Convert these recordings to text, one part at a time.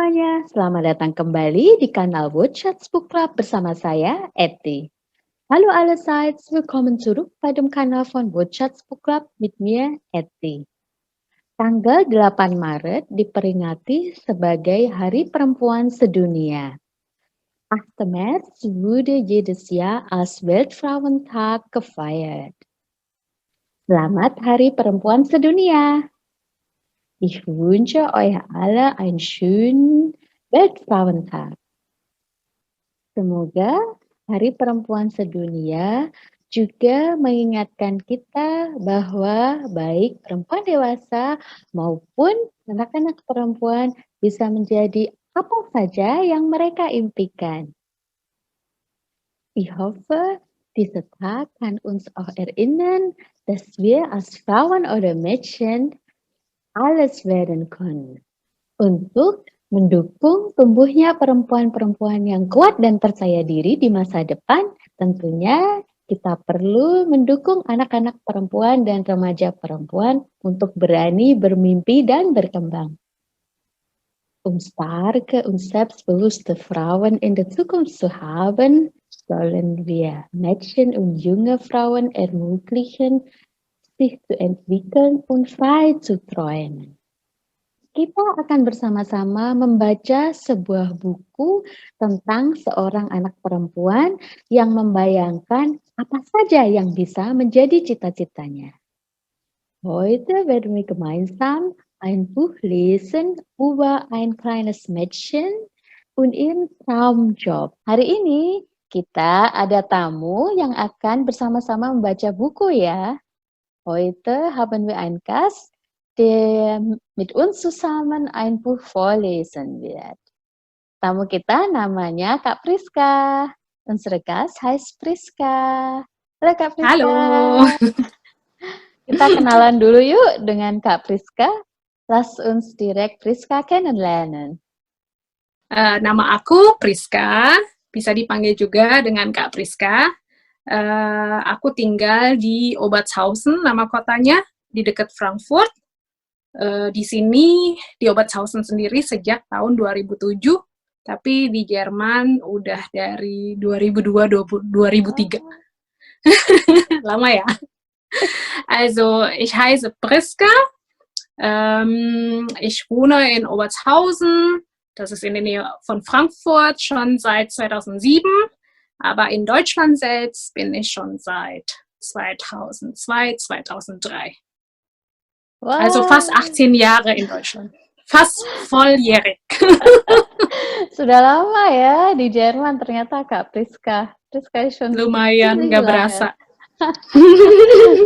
semuanya, selamat datang kembali di kanal Woodchats Book Club bersama saya, Eti. Hallo allerseits, willkommen zurück bei dem Kanal von Woodchats Book Club mit mir, Eti. Tanggal 8 Maret diperingati sebagai Hari Perempuan Sedunia. 8. März wurde jedes Jahr als Weltfrauentag gefeiert. Selamat Hari Perempuan Sedunia! Ich wünsche euch alle einen schönen Weltfrauentag. Semoga Hari Perempuan Sedunia juga mengingatkan kita bahwa baik perempuan dewasa maupun anak-anak perempuan bisa menjadi apa saja yang mereka impikan. Ich hoffe, dieser Tag kann uns auch erinnern, dass wir als Frauen oder Mädchen alles werden können. Untuk mendukung tumbuhnya perempuan-perempuan yang kuat dan percaya diri di masa depan, tentunya kita perlu mendukung anak-anak perempuan dan remaja perempuan untuk berani bermimpi dan berkembang. Starke und selbstbewusste Frauen in der Zukunft zu haben, sollen wir Mädchen und junge Frauen ermöglichen, sich zu entwickeln und frei zu träumen. Kita akan bersama-sama membaca sebuah buku tentang seorang anak perempuan yang membayangkan apa saja yang bisa menjadi cita-citanya. Heute werden wir gemeinsam ein Buch lesen über ein kleines Mädchen und ihren Traumjob. Hari ini kita ada tamu yang akan bersama-sama membaca buku ya. Heute haben wir einen Gast, der mit uns zusammen ein Buch vorlesen wird. Tamu kita namanya Kak Priska. Unsere Gast heißt Priska. Halo Kak Priska. Halo. Kita kenalan dulu yuk dengan Kak Priska. Lass uns direkt Priska kennenlernen. Nama aku Priska, bisa dipanggil juga dengan Kak Priska. Aku tinggal di Obertshausen, nama kotanya, di dekat Frankfurt. Di sini di Obertshausen sendiri sejak tahun 2007, tapi di Jerman udah dari 2002-2003. Lama ya. Also, ich heiße Priska. Ich wohne in Obertshausen. Das ist in der Nähe von Frankfurt schon seit 2007. Aber in Deutschland selbst bin ich schon seit 2002, 2003. Wow. Also fast 18 Jahre in Deutschland. Fast volljährig. Sudah lama ya di Jerman ternyata Kak Priska. Priska ist schon lumayan, nggak berasa.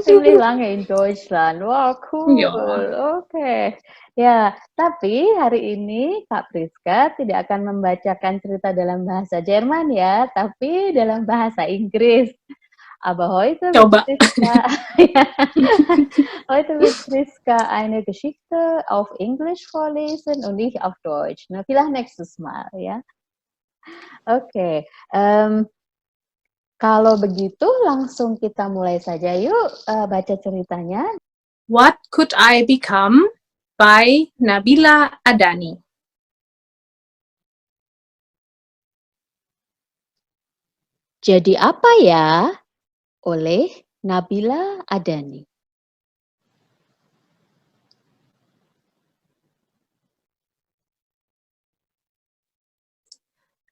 Ziemlich lange in Deutschland. Wow, cool. Ja. Oke. Ya, tapi hari ini Kak Priska tidak akan membacakan cerita dalam bahasa Jerman ya, tapi dalam bahasa Inggris. Aber heute wird Priska eine Geschichte auf Englisch vorlesen und ich auf Deutsch. Nah, vielleicht nächstes Mal ya. Oke. Kalau begitu langsung kita mulai saja yuk baca ceritanya. What Could I Become by Nabila Adani. Jadi apa ya? Oleh Nabila Adani.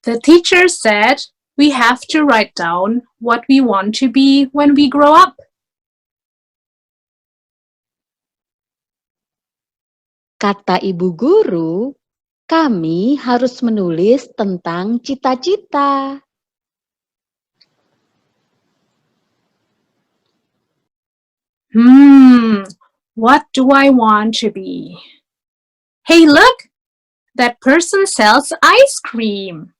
The teacher said we have to write down what we want to be when we grow up. Kata ibu guru, kami harus menulis tentang cita-cita. What do I want to be? Hey, look! That person sells ice cream.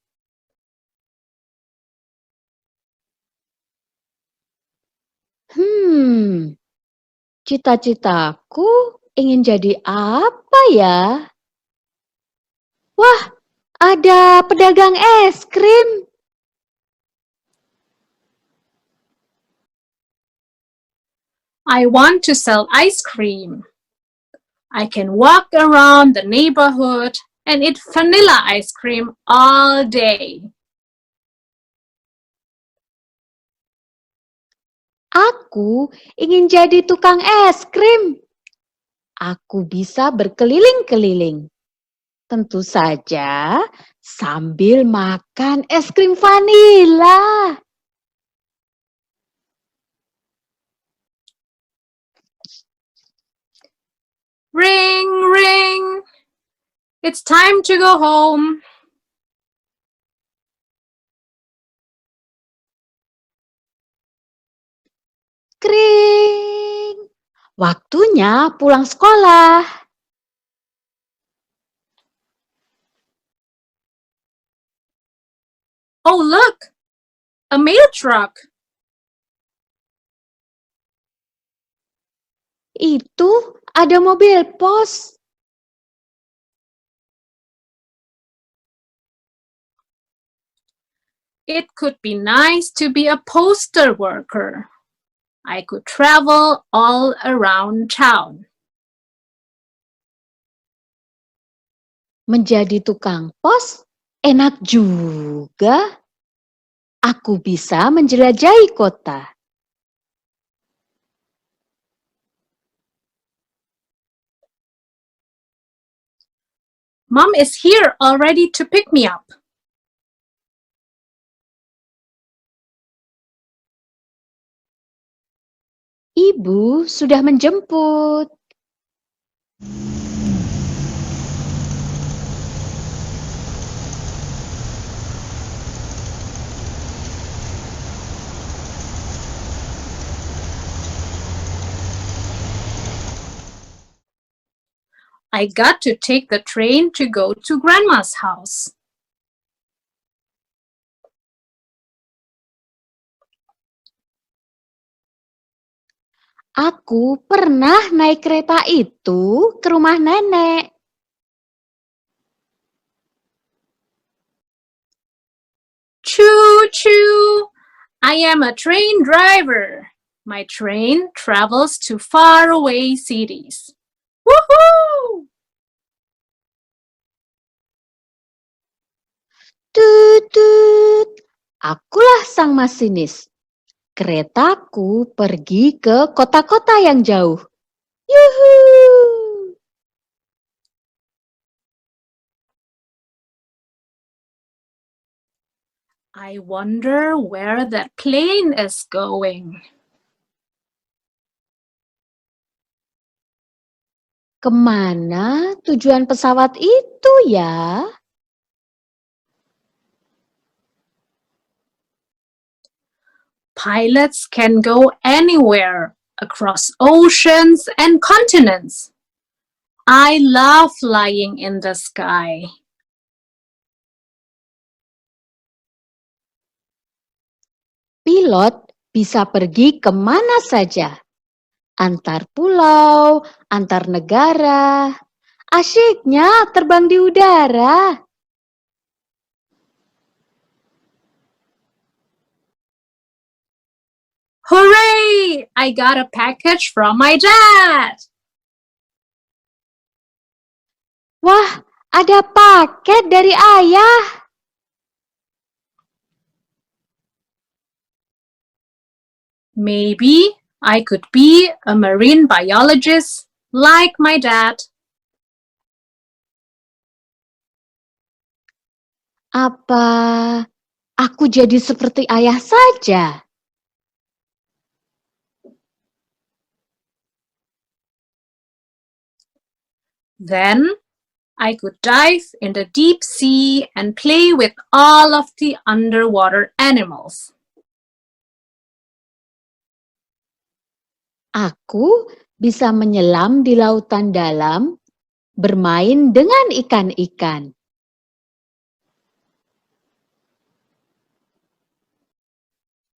Cita-citaku ingin jadi apa ya? Wah, ada pedagang es krim. I want to sell ice cream. I can walk around the neighborhood and eat vanilla ice cream all day. Aku ingin jadi tukang es krim. Aku bisa berkeliling-keliling. Tentu saja sambil makan es krim vanila. Ring, ring. It's time to go home. Kring. Waktunya pulang sekolah. Oh, look! A mail truck. Itu ada mobil pos. It could be nice to be a postal worker. I could travel all around town. Menjadi tukang pos enak juga. Aku bisa menjelajahi kota. Mom is here already to pick me up. Ibu sudah menjemput. I got to take the train to go to Grandma's house. Aku pernah naik kereta itu ke rumah nenek. Choo choo! I am a train driver. My train travels to faraway cities. Woohoo! Tut tut. Akulah sang masinis. Keretaku pergi ke kota-kota yang jauh. Yuhuu! I wonder where that plane is going. Kemana tujuan pesawat itu ya? Pilots can go anywhere across oceans and continents. I love flying in the sky. Pilot bisa pergi kemana saja. Antar pulau, antar negara. Asyiknya terbang di udara. Hooray! I got a package from my dad. Wah, ada paket dari ayah. Maybe I could be a marine biologist like my dad. Apa aku jadi seperti ayah saja? Then I could dive in the deep sea and play with all of the underwater animals. Aku bisa menyelam di lautan dalam, bermain dengan ikan-ikan.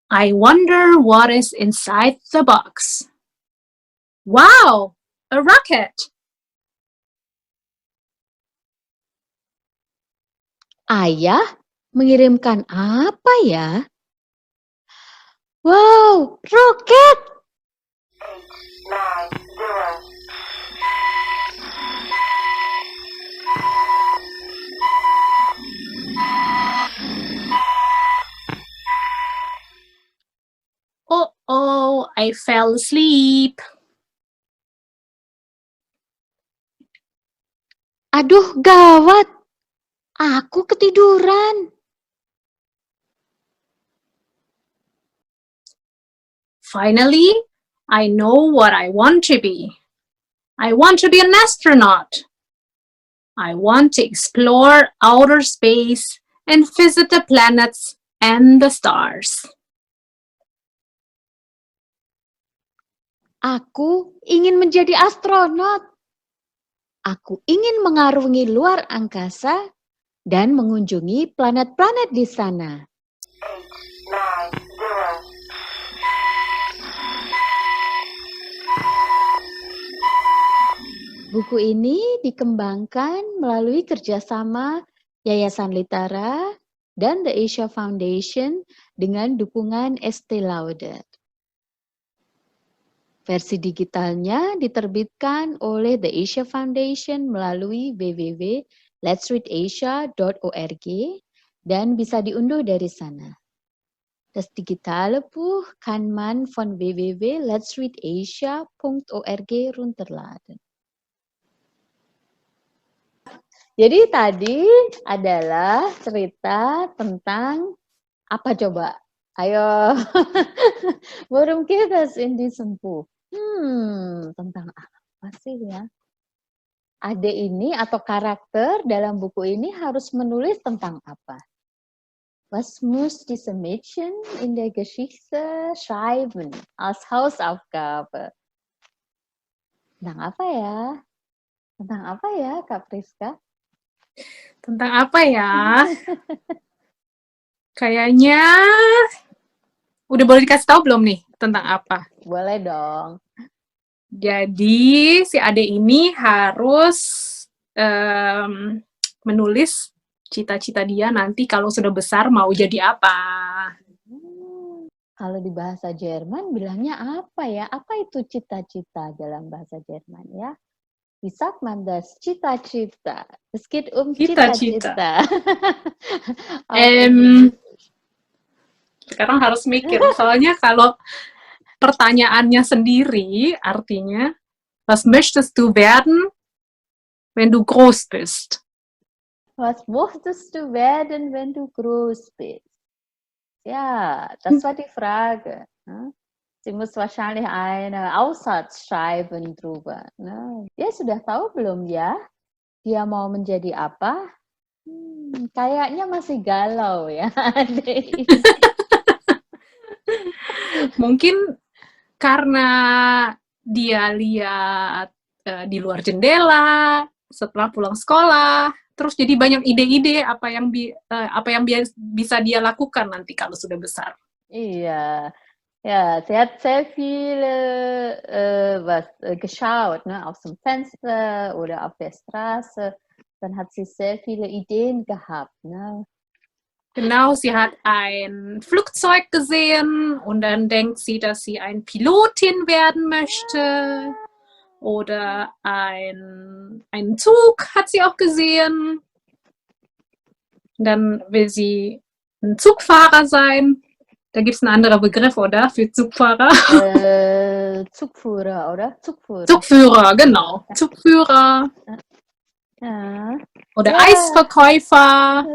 I wonder what is inside the box. Wow, a rocket! Ayah mengirimkan apa ya? Wow, roket! I fell asleep. Aduh, gawat. Aku ketiduran. Finally, I know what I want to be. I want to be an astronaut. I want to explore outer space and visit the planets and the stars. Aku ingin menjadi astronot. Aku ingin mengarungi luar angkasa dan mengunjungi planet-planet di sana. Buku ini dikembangkan melalui kerjasama Yayasan Litara dan The Asia Foundation dengan dukungan Estée Lauder. Versi digitalnya diterbitkan oleh The Asia Foundation melalui www.letsreadasia.org dan bisa diunduh dari sana. Das digitale Buch kann man von www.letsreadasia.org runterladen. Jadi tadi adalah cerita tentang apa coba? Ayo, worum geht es in diesem Buch? Tentang apa sih ya? Ade ini atau karakter dalam buku ini harus menulis tentang apa? Was muss diese Mädchen in der Geschichte schreiben als Hausaufgabe? Tentang apa ya? Tentang apa ya, Kak Priska? Tentang apa ya? Kayaknya udah boleh dikasih tahu belum nih tentang apa? Boleh dong. Jadi si Ade ini harus menulis cita-cita dia nanti kalau sudah besar mau jadi apa. Kalau di bahasa Jerman bilangnya apa ya? Apa itu cita-cita dalam bahasa Jerman ya? Wie sagt man das? Cita-cita. Es geht um cita-cita. Sekarang harus mikir, soalnya kalau pertanyaannya sendiri artinya, was möchtest du werden, wenn du groß bist? Was möchtest du werden, wenn du groß bist? Ja, das war die Frage. Ne? Sie muss wahrscheinlich einen Aufsatz schreiben drüber. Ne? Dia sudah tahu belum ya? Dia mau menjadi apa? Kayaknya masih galau ya. Mungkin karena dia lihat di luar jendela setelah pulang sekolah, terus jadi banyak ide-ide apa yang bisa dia lakukan nanti kalau sudah besar. Iya, ja, sie hat sehr viele geschaut, ne, auf dem Fenster oder auf der Straße. Dann hat sie sehr viele Ideen gehabt, ne? Genau, sie hat ein Flugzeug gesehen und dann denkt sie, dass sie eine Pilotin werden möchte. Oder einen Zug hat sie auch gesehen. Dann will sie ein Zugfahrer sein. Da gibt es einen anderen Begriff, oder? Für Zugfahrer. Zugführer, oder? Zugführer. Zugführer, genau. Zugführer. Ja. Oder ja. Eisverkäufer.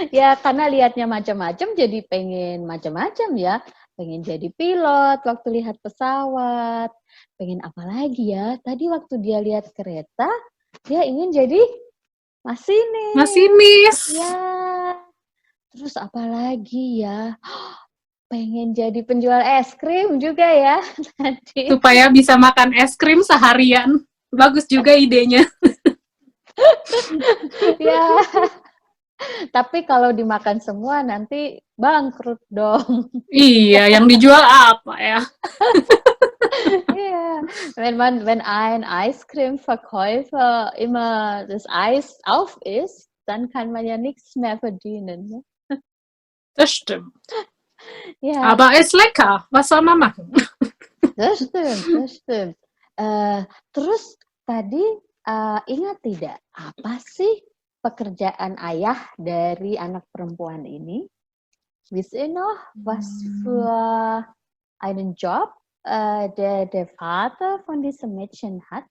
Ya, karena lihatnya macam-macam, jadi pengen macam-macam ya. Pengen jadi pilot waktu lihat pesawat. Pengen apa lagi ya? Tadi waktu dia lihat kereta, dia ingin jadi masinis. Masinis. Ya. Terus apa lagi ya? Pengen jadi penjual es krim juga ya tadi. Supaya bisa makan es krim seharian. Bagus juga idenya. Ya. Tapi kalau dimakan semua nanti bangkrut dong. Iya, yang dijual apa ya? Ja, wenn ein Eiscreme-Verkäufer immer das Eis auf isst, dann kann man ja nichts mehr verdienen. Ne? Das stimmt. Ja. Aber ist lecker. Was soll man machen? Das stimmt, das stimmt. Terus tadi ingat tidak apa sih pekerjaan ayah dari anak perempuan ini? Wisst ihr noch, was für einen Job, der Vater von diesem Mädchen hat.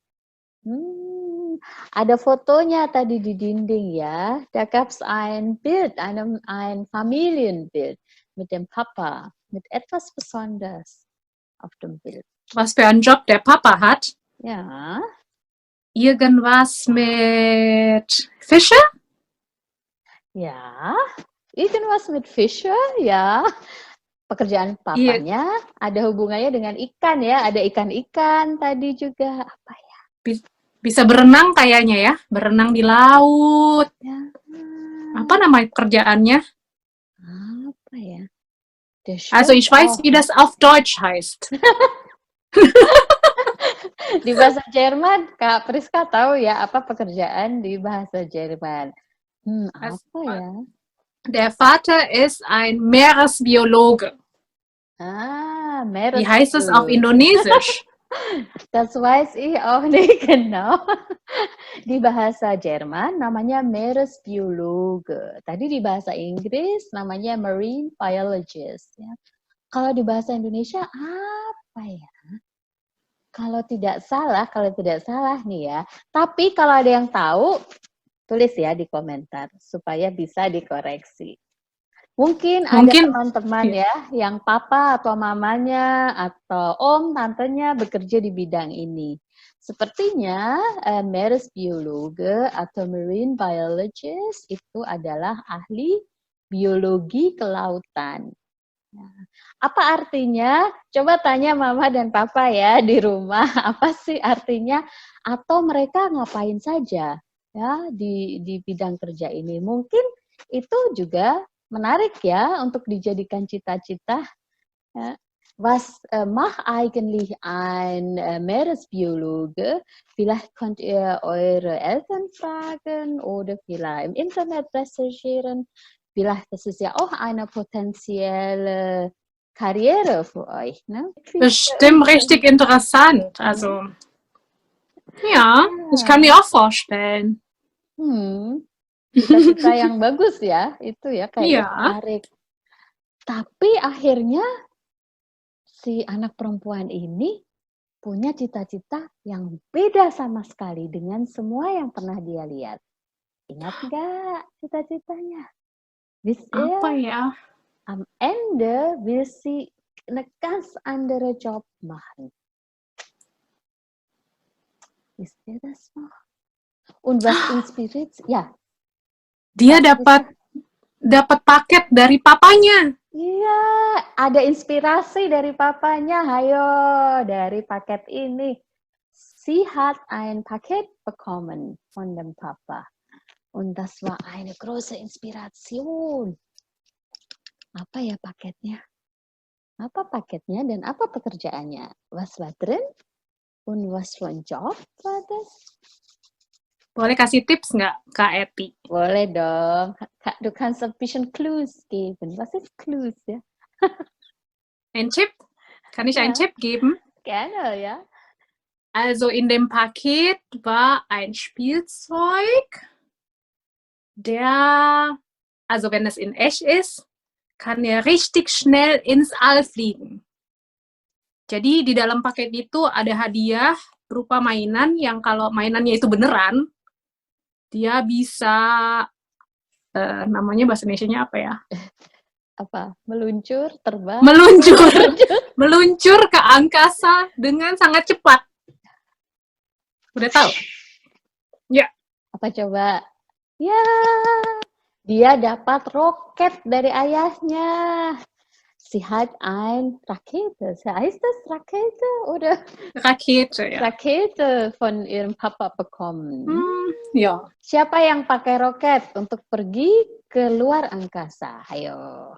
Ada fotonya tadi di dinding ya. Da gab's ein Bild, ein Familienbild mit dem Papa, mit etwas Besonderes auf dem Bild. Was für einen Job der Papa hat? Ja. Irgendwas mit Fische? Ya, irgendwas mit Fische, ya. Pekerjaan papanya ada hubungannya dengan ikan ya. Ada ikan-ikan tadi juga. Apa ya? Bisa berenang kayaknya ya. Berenang di laut. Ya. Apa nama pekerjaannya? Apa ya? Also ich weiß, wie das auf Deutsch heißt. Di bahasa Jerman, Kak Priska tahu ya apa pekerjaan di bahasa Jerman. Apa ya? Der Vater ist ein Meeresbiologe. Meeresbiologe. Wie heißt es auf Indonesisch? Das weiß ich auch nicht genau. Di bahasa Jerman namanya Meeresbiologe. Tadi di bahasa Inggris namanya Marine Biologist. Ya. Kalau di bahasa Indonesia apa ya? Kalau tidak salah nih ya. Tapi kalau ada yang tahu, tulis ya di komentar supaya bisa dikoreksi. Mungkin ada teman-teman ya yang papa atau mamanya atau om, tantenya bekerja di bidang ini. Sepertinya Meeresbiologe atau Marine Biologist itu adalah ahli biologi kelautan. Apa artinya? Coba tanya mama dan papa ya di rumah. Apa sih artinya? Atau mereka ngapain saja ya di bidang kerja ini? Mungkin itu juga menarik ya untuk dijadikan cita-cita. Ja. Was macht eigentlich ein Meeresbiologe? Vielleicht könnt ihr eure Eltern fragen oder vielleicht im Internet recherchieren. Vielleicht das ist ja auch eine potenzielle Karriere für euch. Ne? Bestimmt richtig interessant. Also, ja, ich kann mir auch vorstellen. Cita-cita yang bagus ya, itu ya kayak menarik. Tapi akhirnya si anak perempuan ini punya cita-cita yang beda sama sekali dengan semua yang pernah dia lihat. Ingat nggak cita-citanya? Apa ya? Am Ende will sie eine ganz andere Job machen. Wisst ihr das noch? Und was inspiriert? Ja. Dia dapat paket dari papanya. Iya, ada inspirasi dari papanya. Hayo, dari paket ini. Sie hat ein Paket bekommen von dem Papa. Und das war eine große Inspiration. Apa ya paketnya? Apa paketnya dan apa pekerjaannya? Was war drin? Und was für ein Job war das? Boleh kasih tips nggak, Kak Eti? Boleh dong. Du kannst ein bisschen Clues geben. Was ist Clues, ja? Ein Tipp? Kann ich einen Tipp geben? Gerne, ja. Also in dem Paket war ein Spielzeug, also wenn es in echt ist, kann er richtig schnell ins All fliegen. Jadi di dalam paket itu ada hadiah berupa mainan yang kalau mainannya itu beneran, dia bisa, namanya bahasa Indonesianya apa ya? Apa? Meluncur, terbang? Meluncur ke angkasa dengan sangat cepat. Udah tahu? Ya. Apa coba? Ya, dia dapat roket dari ayahnya. Sie hat ein Rakete. Heißt das Rakete oder? Rakete, ja. Rakete von ihrem Papa bekommen. Ja. Siapa yang pakai roket untuk pergi ke luar angkasa? Ayo.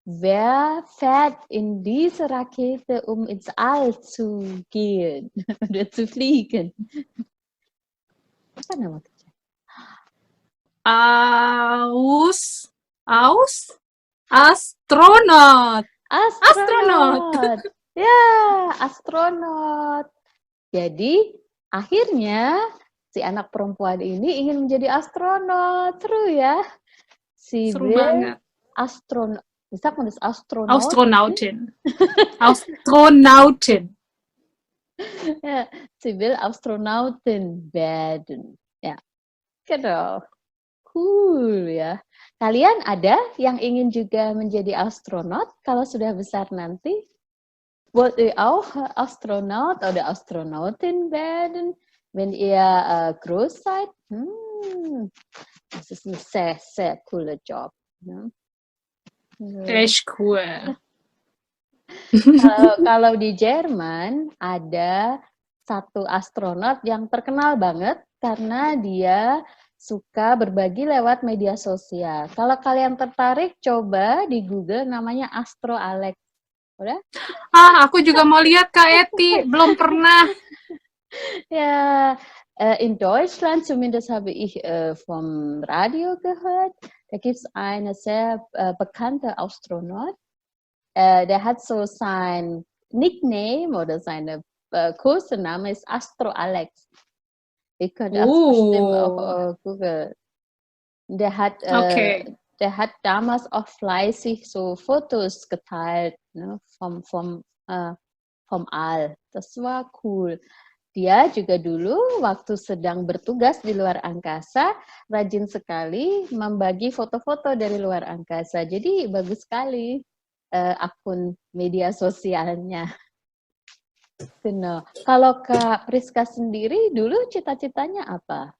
Wer fährt in diese Rakete, um ins All zu gehen oder zu fliegen? Apa nama kerja? Astronaut. Ya, astronot. Jadi, akhirnya si anak perempuan ini ingin menjadi astronot. Seru ya? Seru banget. wie sagt man das, Astronautin. Astronautin. Ja, sie will Astronautin werden. Ja, genau. Cool ya. Kalian ada yang ingin juga menjadi astronot kalau sudah besar nanti? Wollt ihr auch Astronaut oder Astronautin werden, wenn ihr groß seid? Das ist ein sehr, sehr cooler Job. Ne? Echt cool. Kalau di Jerman ada satu astronot yang terkenal banget karena dia suka berbagi lewat media sosial. Kalau kalian tertarik, coba di Google namanya Astro Alex. Udah? Aku juga mau lihat Kak Eti, belum pernah. Ja, in Deutschland, zumindest habe ich vom Radio gehört, da gibt es eine sehr bekannte Astronaut. Der hat so sein Nickname oder seine Kosename ist Astro Alex. Ihr könnt das bestimmt auch googeln. Der hat damals auch fleißig so Fotos geteilt, ne, vom All. Das war cool. Dia juga dulu waktu sedang bertugas di luar angkasa, rajin sekali membagi foto-foto dari luar angkasa. Jadi bagus sekali akun media sosialnya. Genau. Kalau Kak Priska sendiri dulu cita-citanya apa?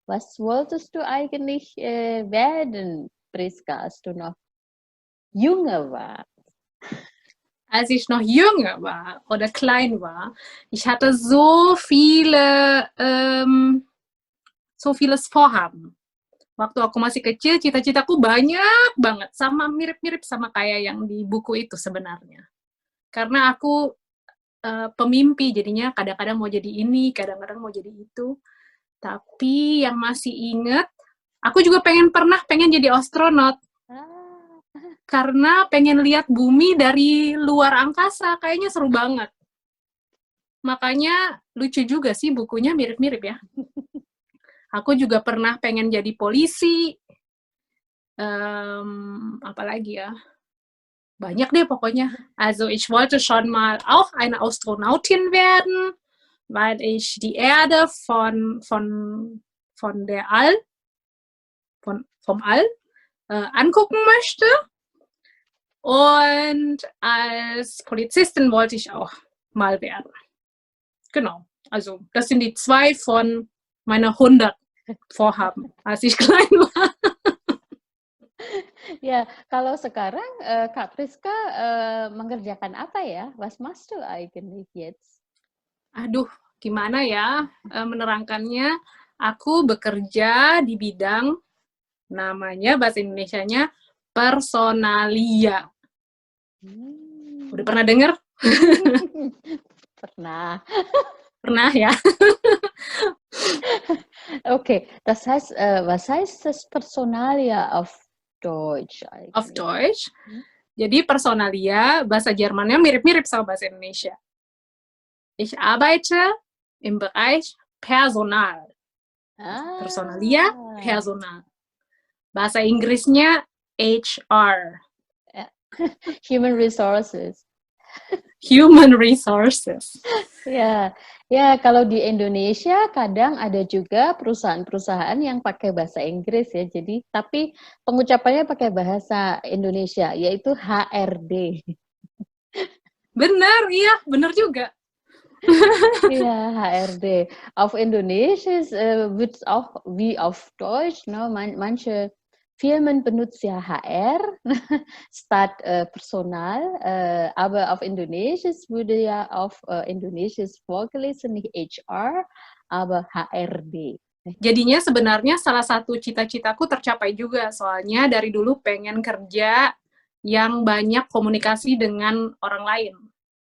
Was wolltest du eigentlich werden, Priska, als du noch jünger warst? Als ich noch jünger war oder klein war, ich hatte so vieles Vorhaben. Waktu aku masih kecil, cita-citaku banyak banget, sama mirip-mirip sama kayak yang di buku itu sebenarnya. Karena aku pemimpi, jadinya kadang-kadang mau jadi ini, kadang-kadang mau jadi itu. Tapi yang masih inget, aku juga pengen jadi astronot. Karena pengen lihat bumi dari luar angkasa, kayaknya seru banget. Makanya lucu juga sih bukunya mirip-mirip ya. Aku juga pernah pengen jadi polisi. Apalagi ya? Banyak deh pokoknya. Also ich wollte schon mal auch eine Astronautin werden, weil ich die Erde vom All angucken möchte. Und als Polizistin wollte ich auch mal werden. Genau. Also das sind die 2 von meiner 100 Vorhaben, als ich klein war. Ya, kalau sekarang Kak Priska mengerjakan apa ya? Was machst du eigentlich jetzt? Aduh, gimana ya menerangkannya? Aku bekerja di bidang namanya bahasa Indonesianya personalia. Udah pernah dengar? Pernah. Pernah ya? Okay, das heißt, was heißt das Personalia auf Deutsch eigentlich? Auf Deutsch. Jadi personalia, bahasa Jermannya mirip-mirip sama bahasa Indonesia. Ich arbeite im Bereich Personal. Personalia, Personal. Bahasa Inggrisnya HR. Human Resources. Human Resources. Ya, kalau di Indonesia kadang ada juga perusahaan-perusahaan yang pakai bahasa Inggris ya. Jadi tapi pengucapannya pakai bahasa Indonesia, yaitu HRD. Benar, iya, benar juga. Ja, HRD. Auf Indonesisch wird es auch wie auf Deutsch, ne? Manche Firmen benutzen ja HR statt Personal, aber auf Indonesisch würde ja auf Indonesisch vorgelesen, nicht HR, aber HRD. Jadinya sebenarnya salah satu cita-citaku tercapai juga, soalnya dari dulu pengen kerja yang banyak komunikasi dengan orang lain.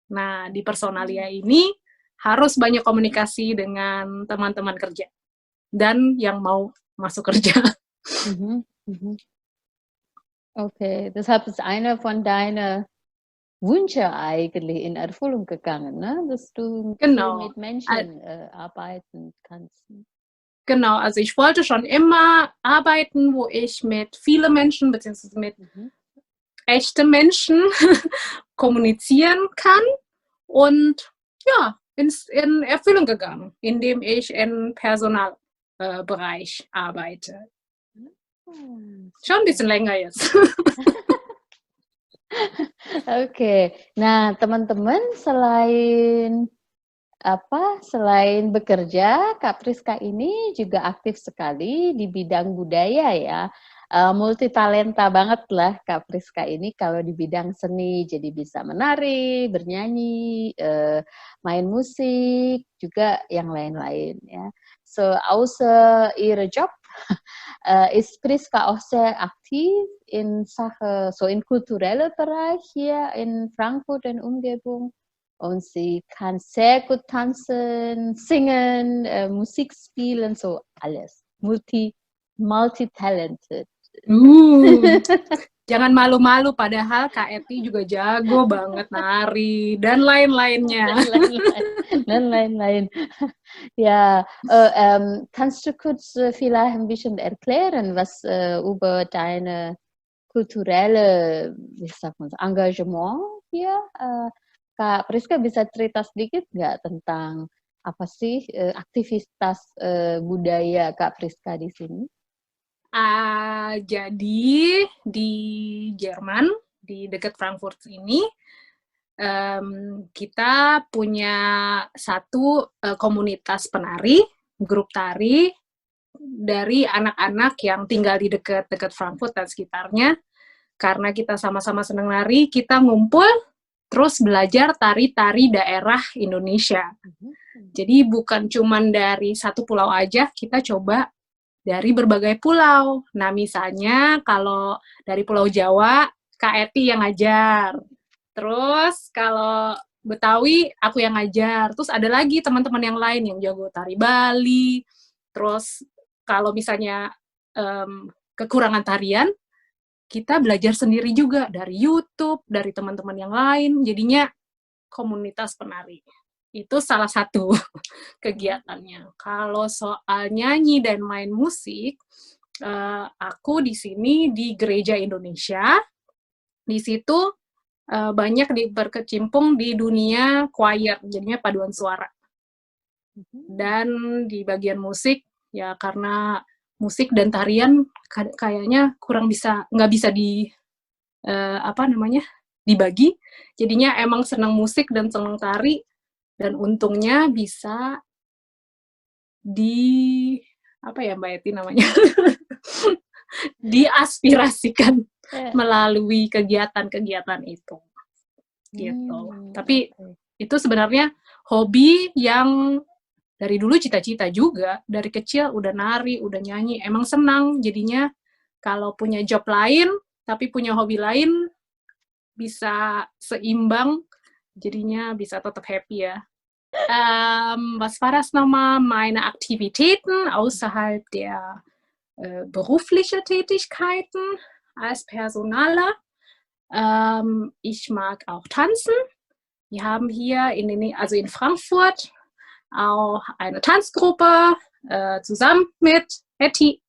Nah, di personalia ini harus banyak komunikasi dengan teman-teman kerja dan yang mau masuk kerja. Okay, deshalb ist einer von deinen Wünsche eigentlich in Erfüllung gegangen, ne? Dass du mit Menschen arbeiten kannst. Genau, also ich wollte schon immer arbeiten, wo ich mit vielen Menschen, beziehungsweise mit echte Menschen kommunizieren kann und ja, in Erfüllung gegangen, indem ich im Personalbereich arbeite. Schon ein bisschen länger jetzt. Oke. Nah, teman-teman selain bekerja, Kak Priska ini juga aktif sekali di bidang budaya ya. Multitalenta banget lah Kak Priska ini kalau di bidang seni. Jadi bisa menari, bernyanyi, main musik, juga yang lain-lain ya. So, außer ihre Job ist Priska auch sehr aktiv in Sache, so in kulturelle Bereich hier in Frankfurt und Umgebung. Und sie kann sehr gut tanzen, singen, Musik spielen, so alles. Multi-talented. Jangan malu-malu, padahal Kak Eti juga jago banget nari dan lain-lainnya. Dan lain-lain. Ja, kannst du kurz vielleicht ein bisschen erklären, was über deine kulturelle, wie sagt man, Engagement hier? Kak Priska bisa cerita sedikit nggak tentang apa sih aktivitas budaya Kak Priska di sini? Jadi di Jerman, di dekat Frankfurt ini, kita punya satu komunitas penari, grup tari dari anak-anak yang tinggal di dekat Frankfurt dan sekitarnya. Karena kita sama-sama senang nari, kita ngumpul terus belajar tari-tari daerah Indonesia. Jadi bukan cuman dari satu pulau aja, kita coba dari berbagai pulau. Nah, misalnya kalau dari Pulau Jawa, Kak Eti yang ngajar. Terus kalau Betawi, aku yang ngajar. Terus ada lagi teman-teman yang lain yang jago tari Bali. Terus kalau misalnya kekurangan tarian, kita belajar sendiri juga dari YouTube, dari teman-teman yang lain. Jadinya komunitas penari. Itu salah satu kegiatannya. Kalau soal nyanyi dan main musik, aku di sini di Gereja Indonesia. Di situ banyak berkecimpung di dunia choir, jadinya paduan suara. Dan di bagian musik, ya karena musik dan tarian kayaknya nggak bisa dibagi. Jadinya emang senang musik dan senang tari. Dan untungnya bisa Mbak Eti namanya? Diaspirasikan melalui kegiatan-kegiatan itu. Gitu. Tapi itu sebenarnya hobi yang dari dulu cita-cita juga. Dari kecil udah nari, udah nyanyi, emang senang. Jadinya kalau punya job lain, tapi punya hobi lain, bisa seimbang. Jadinya bisa tetap happy ya. Was war das nochmal? Meine Aktivitäten außerhalb der beruflichen Tätigkeiten als Personaler. Ich mag auch tanzen. Wir haben hier in Frankfurt auch eine Tanzgruppe zusammen mit Betty.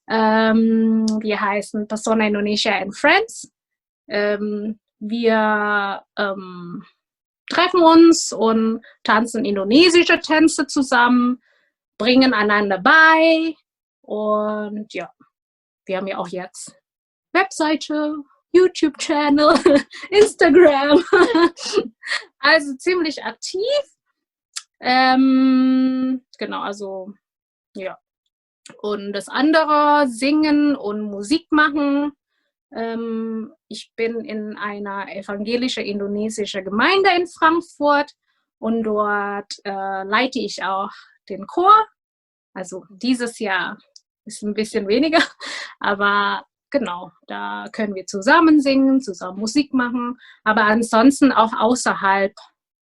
Wir heißen Persona Indonesia and Friends. Wir treffen uns und tanzen indonesische Tänze zusammen, bringen einander bei und ja, wir haben ja auch jetzt Webseite, YouTube-Channel, Instagram, also ziemlich aktiv. Genau, also ja. Und das andere, singen und Musik machen. Ich bin in einer evangelischen indonesischen Gemeinde in Frankfurt und dort leite ich auch den Chor. Also dieses Jahr ist ein bisschen weniger, aber genau, da können wir zusammen singen, zusammen Musik machen, aber ansonsten auch außerhalb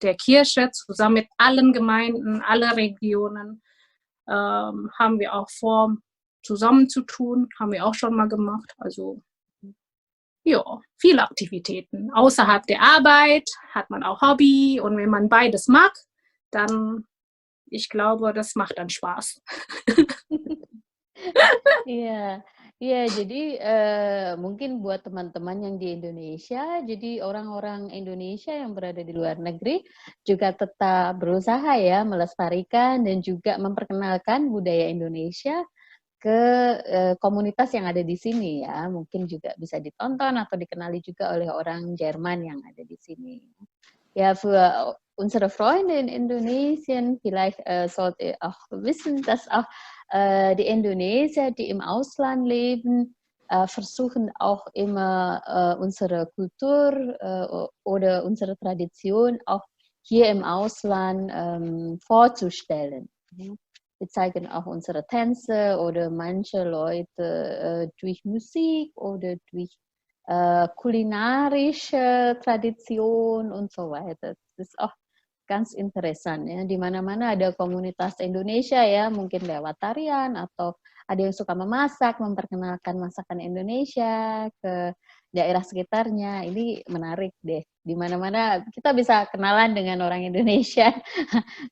der Kirche, zusammen mit allen Gemeinden, alle Regionen, haben wir auch vor, zusammen zu tun, haben wir auch schon mal gemacht, also ja, viele Aktivitäten. Außerhalb der Arbeit hat man auch Hobby und wenn man beides mag, dann, ich glaube, das macht dann Spaß. Iya, Iya, jadi mungkin buat teman-teman yang di Indonesia, jadi orang-orang Indonesia yang berada di luar negeri juga tetap berusaha ya melestarikan dan juga memperkenalkan budaya Indonesia ke komunitas yang ada di sini ya. Mungkin juga bisa ditonton atau dikenali juga oleh orang Jerman yang ada di sini. Ja, für unsere Freunde in Indonesien, vielleicht sollt ihr auch wissen, dass auch die Indonesier, die im Ausland leben, versuchen auch immer unsere Kultur oder unsere Tradition auch hier im Ausland vorzustellen. Wir zeigen auch unsere Tänze oder manche Leute durch Musik oder durch kulinarische Tradition und so weiter. Das ist auch ganz interessant ya. Di mana-mana ada komunitas Indonesia ya, mungkin lewat tarian atau ada yang suka memasak, memperkenalkan masakan Indonesia ke daerah sekitarnya. Ini menarik deh. Di mana-mana kita bisa kenalan dengan orang Indonesia,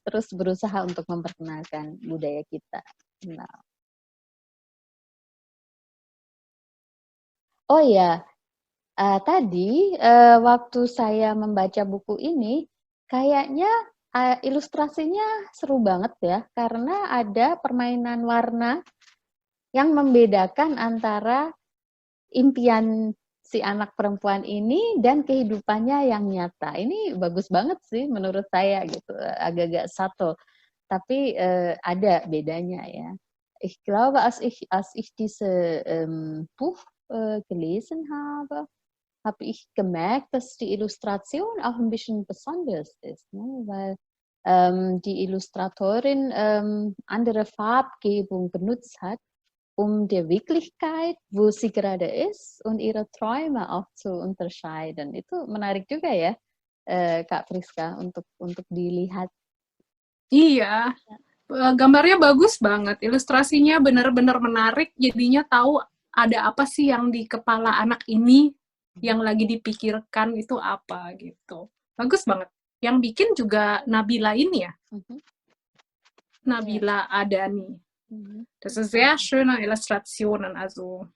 terus berusaha untuk memperkenalkan budaya kita. Nah. Oh ya, tadi waktu saya membaca buku ini, kayaknya ilustrasinya seru banget ya, karena ada permainan warna yang membedakan antara impian si anak perempuan ini dan kehidupannya yang nyata. Ini bagus banget sih menurut saya gitu, agak-agak subtle. Tapi ada bedanya ya. Ich glaube, als ich diese Buch gelesen habe ich gemerkt, dass die Illustration auch ein bisschen besonders ist, ne? Weil die Illustratorin andere Farbgebung benutzt hat, um der Wirklichkeit, wo sie gerade ist, und ihre Träume auch zu unterscheiden. Itu menarik juga ya, Kak Priska, untuk dilihat. Iya, gambarnya bagus banget, ilustrasinya benar-benar menarik, jadinya tahu ada apa sih yang di kepala anak ini yang lagi dipikirkan itu apa gitu. Bagus banget. Yang bikin juga Nabila ini ya, Nabila Adani. Das ist sehr schöne Illustrationen. Also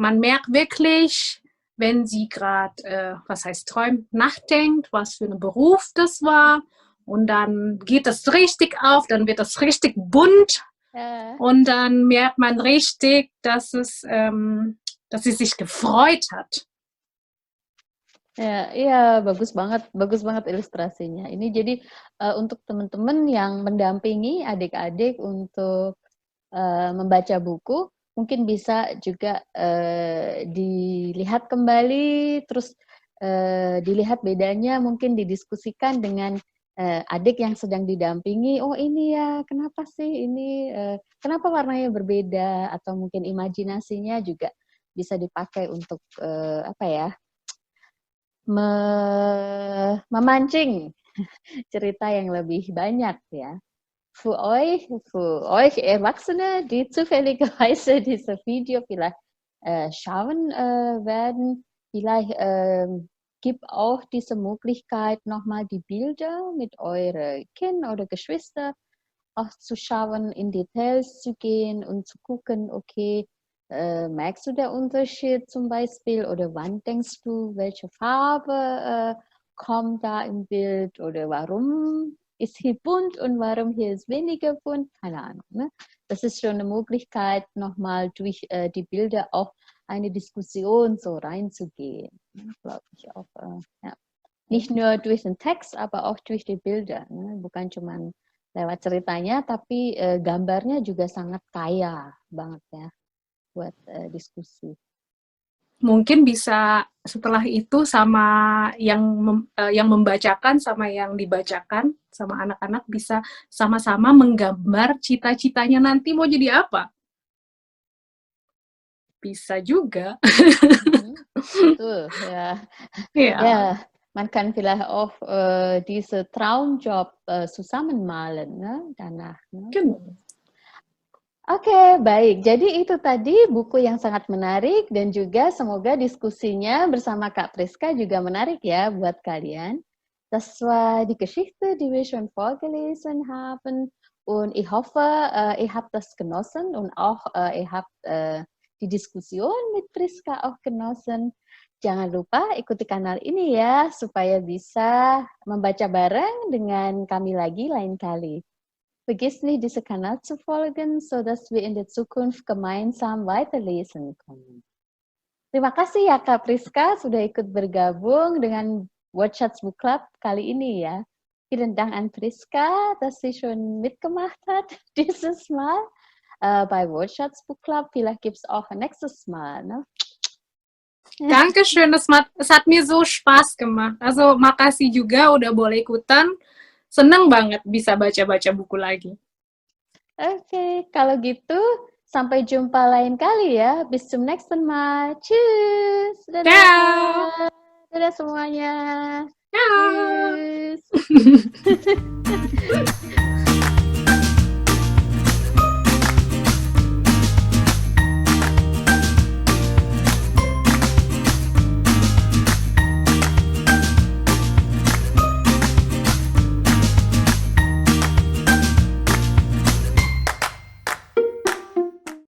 man merkt wirklich, wenn sie gerade, was heißt träumt, nachdenkt, was für ein Beruf das war. Und dann geht das richtig auf, dann wird das richtig bunt. Und dann merkt man richtig, dass sie sich gefreut hat. Ya, iya bagus banget ilustrasinya. Ini jadi untuk teman-teman yang mendampingi adik-adik untuk membaca buku, mungkin bisa juga dilihat kembali, terus dilihat bedanya, mungkin didiskusikan dengan adik yang sedang didampingi. Oh ini ya, kenapa sih ini? Kenapa warnanya berbeda? Atau mungkin imajinasinya juga bisa dipakai untuk apa ya? Memancing cerita yang lebih banyak ya. Für euch Erwachsene, die zufälligerweise dieses Video vielleicht schauen werden, vielleicht gibt auch diese Möglichkeit, nochmal die Bilder mit euren Kindern oder Geschwistern auch zu schauen, in Details zu gehen und zu gucken, okay, merkst du den Unterschied zum Beispiel oder wann denkst du, welche Farbe kommt da im Bild oder warum ist hier bunt und warum hier ist weniger bunt? Keine Ahnung. Ne? Das ist schon eine Möglichkeit, nochmal durch die Bilder auch eine Diskussion so reinzugehen. Ne? Glaube ich auch. Ja. Nicht nur durch den Text, aber auch durch die Bilder. Ne? Bukan cuma lewat ceritanya, tapi gambarnya juga sangat kaya banget ya buat diskusi. Mungkin bisa setelah itu sama yang membacakan sama yang dibacakan sama anak-anak bisa sama-sama menggambar cita-citanya nanti mau jadi apa. Bisa juga. Betul, ja. Ja, man kann vielleicht auch diese Traumjob zusammen malen, ne? Danach. Ne? Genau. Oke, baik. Jadi itu tadi buku yang sangat menarik dan juga semoga diskusinya bersama Kak Priska juga menarik ya buat kalian. Das war die Geschichte, die wir schon vorgelesen haben und ich hoffe, ihr habt das genossen und auch ihr habt die Diskussion mit Priska auch genossen. Jangan lupa ikuti kanal ini ya, supaya bisa membaca bareng dengan kami lagi lain kali. Vergiss nicht, diese Kanal zu folgen, sodass wir in der Zukunft gemeinsam weiterlesen können. Terima kasih ya Kak Priska sudah ikut bergabung dengan Wortschatz Book Club kali ini ya. Vielen Dank an Priska, dass sie schon mitgemacht hat dieses Mal bei Wortschatz Book Club. Vielleicht gibt es auch ein nächstes Mal. Ne? Dankeschön, es hat mir so Spaß gemacht. Also makasih juga udah boleh ikutan. Seneng banget bisa baca-baca buku lagi. Oke, kalau gitu sampai jumpa lain kali ya. Bis zum nächsten Mal. Tschüss. Dadah. Ciao. Dadah semuanya. Ciao. Tschüss.